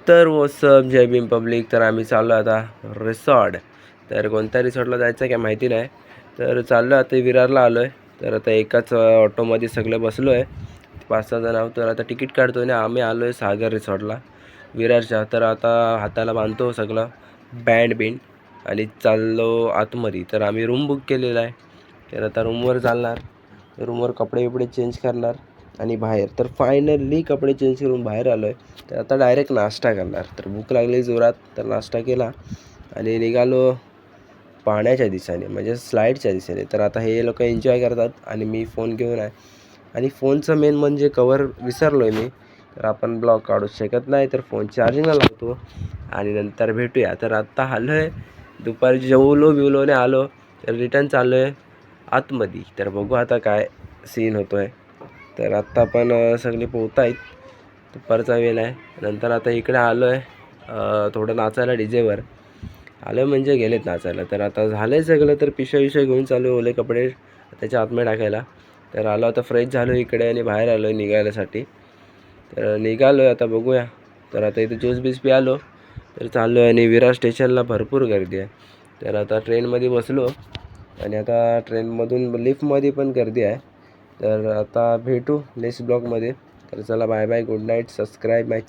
तर व्हॉट्सअप जय भीम पब्लिक. तर आम्ही चाललो आता रिसॉर्ट. तर कोणत्या रिसॉर्टला जायचं आहे काय माहिती नाही. तर चाललो आता विरारला आलो आहे. तर आता एकाच ऑटोमध्ये सगळे बसलो आहे, 5-6 जण आहोत. तर आता तिकीट काढतो आणि आम्ही आलो आहे सागर रिसॉर्टला विरारच्या. तर आता हाताला बांधतो सगळं बँड आणि चाललो आतमध्ये. तर आम्ही रूम बुक केलेला आहे. तर आता रूमवर चालणार, रूमवर कपडे बिपडे चेंज करणार आणि बाहेर. तर फायनली कपडे चेंज करून बाहेर आलो आहे. तर आता डायरेक्ट नाश्ता करणार. तर भूक लागली जोरात, तर नाश्ता केला आणि निघालो पाण्याच्या दिशेने, म्हणजे स्लाईडच्या दिशेने. तर आता हे लोक एन्जॉय करतात आणि मी फोन घेऊन आहे. आणि फोनचं मेन म्हणजे कवर विसरलो आहे मी. तर आपण ब्लॉग काढू शकत नाही, तर फोन चार्जिंगला लावतो आणि नंतर भेटूया. तर आत्ता आलो आहे, दुपारी जेवलो बिवलोने आलो. तर रिटर्न चाललो आहे आतमध्ये. तर बघू आता काय सीन होतो आहे. तर आत्ता पण सगळे पोहत आहेत, दुपारचा वेळ आहे. नंतर आता इकडे आलो आहे थोडं नाचायला, डीजेवर आलो म्हणजे गेलेत नाचायला. तर आता झालं आहे सगळं. तर पिशव्या घेऊन चालू ओले कपडे त्याच्या आतमध्ये टाकायला. तर आलो आता फ्रेश झालो इकडे आणि बाहेर आलो आहे निघायसाठी. तर निघालो आहे आता, बघूया. तर आता इथे ज्यूस बीस प्यालो, तर चाललो आहे. आणि विरार स्टेशनला भरपूर गर्दी आहे. तर आता ट्रेनमध्ये बसलो आणि आता ट्रेनमधून लिफ्टमध्ये पण गर्दी आहे. तर आता भेटू नेक्स्ट ब्लॉगमध्ये. तर चला bye bye, good night, subscribe माय